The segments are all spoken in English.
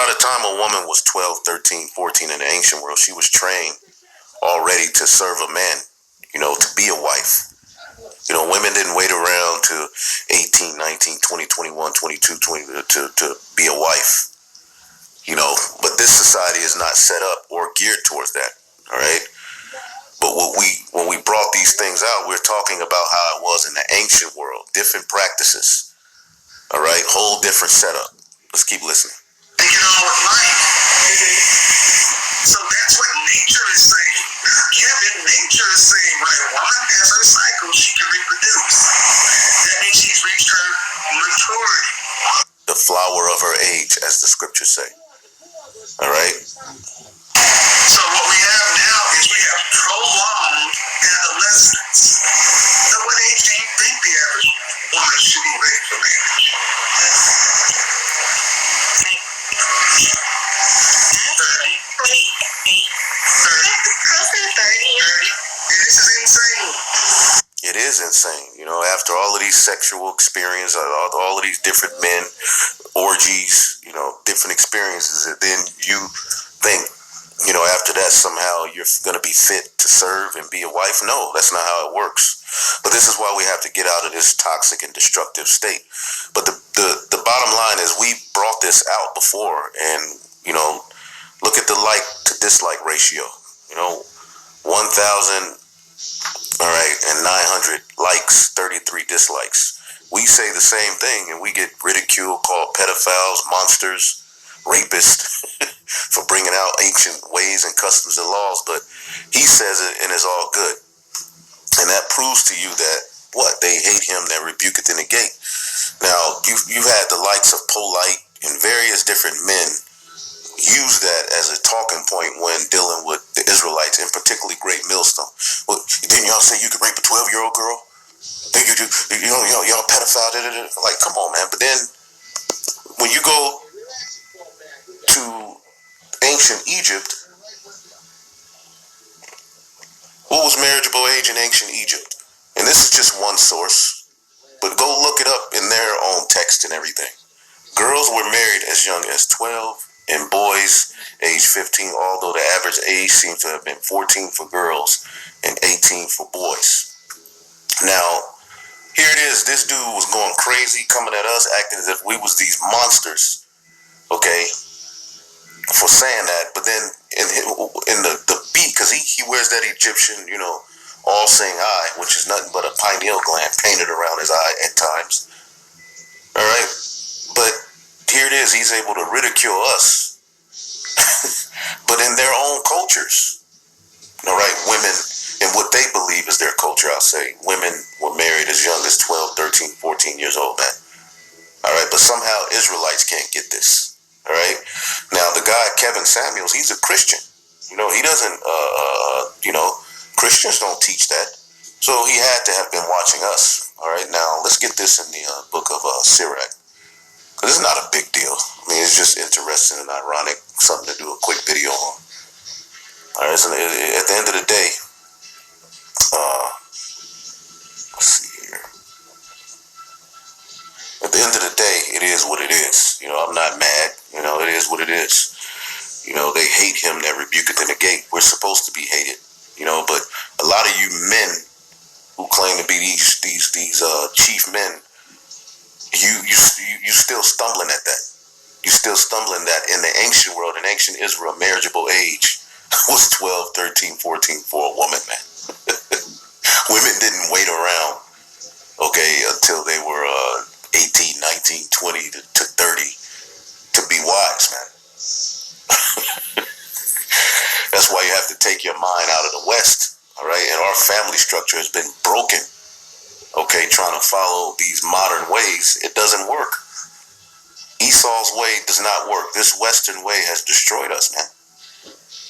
by the time a woman was 12, 13, 14 in the ancient world, she was trained already to serve a man, to be a wife. Women didn't wait around to 18, 19, 20, 21, 22, 20 to be a wife. But this society is not set up or geared towards that. All right. But when we brought these things out, we're talking about how it was in the ancient world, different practices. All right. Whole different setup. Let's keep listening. And get on with life. So that's what nature is saying. Kevin, nature is saying, right? A woman has her cycle, she can reproduce. That means she's reached her maturity. The flower of her age, as the scriptures say. All right? So what we have now is we have prolonged adolescence. So what age do you think the average woman should be ready for marriage? 30. And this is insane. It is insane. After all of these sexual experiences, all of these different men, orgies, different experiences, and then you think, after that somehow you're going to be fit to serve and be a wife. No, that's not how it works. But this is why we have to get out of this toxic and destructive state. But the bottom line is we brought this out before, and, look at the like to dislike ratio. 1,000, all right, and 900 likes, 33 dislikes. We say the same thing, and we get ridiculed, called pedophiles, monsters, rapists, for bringing out ancient ways and customs and laws. But he says it, and it's all good. And that proves to you that, they hate him that rebuketh in the gate. Now, you had the likes of Polite and various different men use that as a talking point when dealing with the Israelites, and particularly Great Millstone. Well, didn't y'all say you could rape a 12-year-old girl? Think you do? Y'all pedophile? Like, come on, man. But then when you go to ancient Egypt, what was marriageable age in ancient Egypt? And this is just one source, but go look it up in their own text and everything. Girls were married as young as 12, and boys age 15, although the average age seems to have been 14 for girls and 18 for boys. Now, here it is. This dude was going crazy, coming at us, acting as if we was these monsters, okay, for saying that. But then in the beat, because he wears that Egyptian, all-seeing eye, which is nothing but a pineal gland painted around his eye at times. All right? But here it is. He's able to ridicule us. But in their own cultures, all right, women, and what they believe is their culture, I'll say, women were married as young as 12, 13, 14 years old, man. All right, but somehow Israelites can't get this. All right? Now, the guy, Kevin Samuels, he's a Christian. He doesn't, Christians don't teach that. So he had to have been watching us. All right, now let's get this in the book of Sirach. Because it's not a big deal. I mean, it's just interesting and ironic, something to do a quick video on. All right, so at the end of the day, let's see here. At the end of the day, it is what it is. I'm not mad. It is what it is. They hate him that rebuketh in the gate. We're supposed to be hated. But a lot of you men who claim to be these chief men, you still stumbling at that. You're still stumbling that in the ancient world, in ancient Israel, marriageable age was 12, 13, 14 for a woman, man. Women didn't wait around, until they were 18, 19, 20 to 30 to be wives, man. That's why you have to take your mind out of the West, all right? And our family structure has been broken, trying to follow these modern ways. It doesn't work. Esau's way does not work. This Western way has destroyed us, man.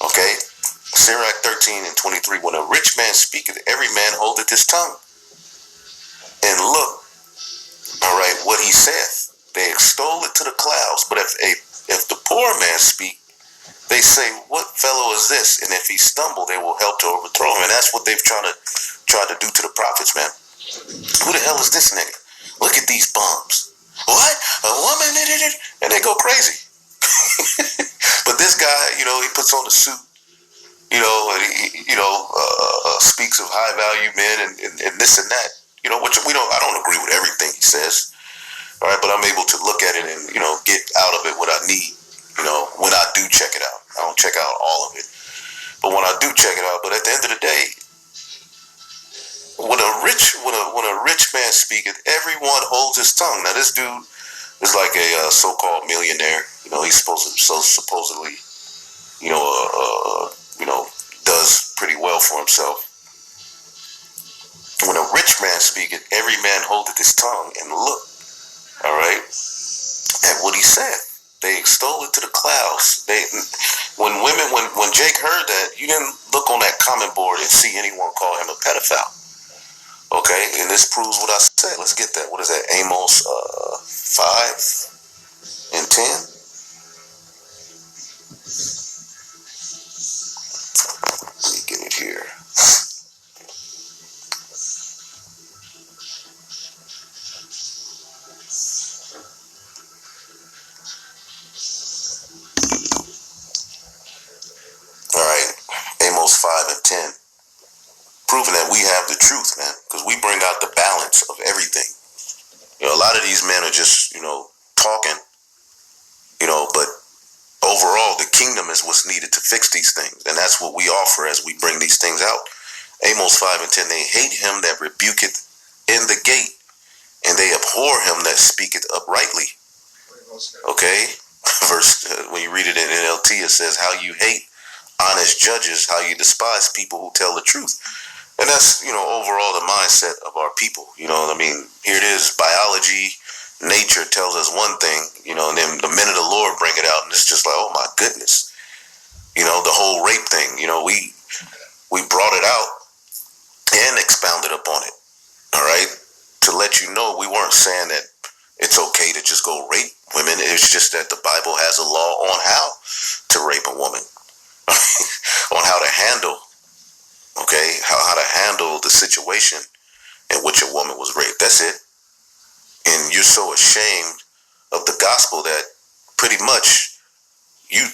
Okay? Sirach 13 and 23, when a rich man speaketh, every man holdeth his tongue. And look, all right, what he saith, they extol it to the clouds. But if the poor man speak, they say, what fellow is this? And if he stumble, they will help to overthrow him. And that's what they've tried to do to the prophets, man. Who the hell is this nigga? Look at these bums. What? A woman? And they go crazy. But this guy, he puts on a suit, and he speaks of high value men and this and that, which I don't agree with everything he says. All right, but I'm able to look at it and, get out of it what I need, when I do check it out. I don't check out all of it, but when I do check it out, but at the end of the day, when a rich man speaketh, everyone holds his tongue. Now, this dude is like a so-called millionaire. He's supposedly, does pretty well for himself. When a rich man speaketh, every man holdeth his tongue, and look, all right, at what he said. They extol it to the clouds. When Jake heard that, you didn't look on that comment board and see anyone call him a pedophile. Okay, and this proves what I said. Let's get that. What is that? Amos 5 and 10. Let me get it here. All right, Amos 5 and 10. Proving that we have the truth, man, because we bring out the balance of everything. A lot of these men are just, talking, but overall, the kingdom is what's needed to fix these things. And that's what we offer as we bring these things out. Amos 5 and 10, they hate him that rebuketh in the gate, and they abhor him that speaketh uprightly. Okay? When you read it in NLT, it says, how you hate honest judges, how you despise people who tell the truth. And that's, overall the mindset of our people. Here it is, biology, nature tells us one thing, and then the men of the Lord bring it out, and it's just like, oh my goodness. The whole rape thing, we brought it out and expounded upon it, all right? To let you know, we weren't saying that it's okay to just go rape women. It's just that the Bible has a law on how to rape a woman, on how to handle, okay, how to handle the situation in which a woman was raped. That's it. And you're so ashamed of the gospel that pretty much you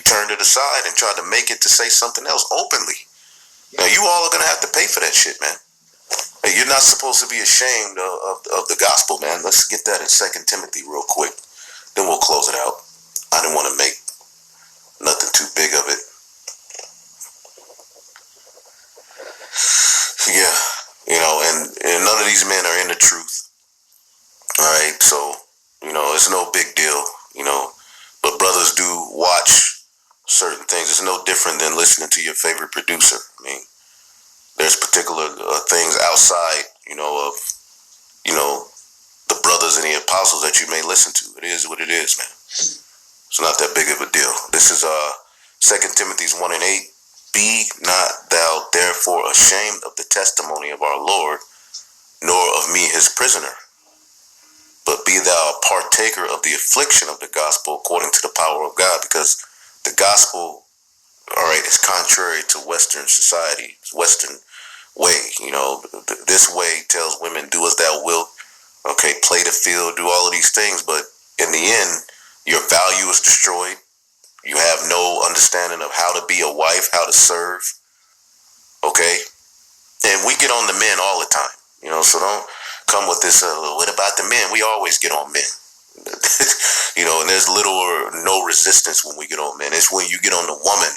turned it aside and tried to make it to say something else openly. Now, you all are going to have to pay for that shit, man. Hey, you're not supposed to be ashamed of the gospel, man. Let's get that in 2 Timothy real quick. Then we'll close it out. I didn't want to make nothing too big of it. Yeah, and none of these men are in the truth. All right, so, it's no big deal, but brothers do watch certain things. It's no different than listening to your favorite producer. There's particular things outside, of, the brothers and the apostles that you may listen to. It is what it is, man. It's not that big of a deal. This is 2 Timothy 1 and 8. Be not thou therefore ashamed of the testimony of our Lord, nor of me his prisoner, but be thou a partaker of the affliction of the gospel according to the power of God, because the gospel, all right, is contrary to Western society, Western way. This way tells women, do as thou wilt, okay, play the field, do all of these things, but in the end, your value is destroyed. You have no understanding of how to be a wife, how to serve, okay? And we get on the men all the time, so don't come with this, what about the men? We always get on men, and there's little or no resistance when we get on men. It's when you get on the woman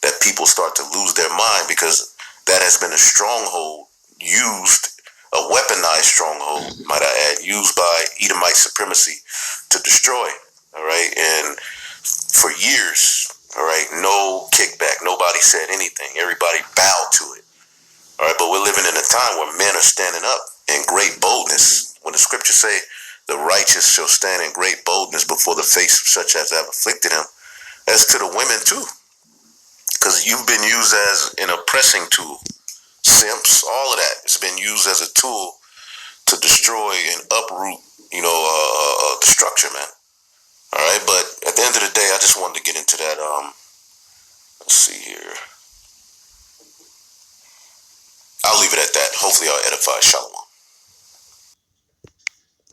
that people start to lose their mind, because that has been a stronghold used, a weaponized stronghold, might I add, used by Edomite supremacy to destroy, all right? And for years, all right, no kickback, nobody said anything, everybody bowed to it, all right? But we're living in a time where men are standing up in great boldness. When the scriptures say the righteous shall stand in great boldness before the face of such as have afflicted him, as to the women too, because you've been used as an oppressing tool. Simps, all of that, it's been used as a tool to destroy and uproot, the structure, man. All right, but at the end of the day, I just wanted to get into that. Let's see here. I'll leave it at that. Hopefully, I'll edify. Shalom.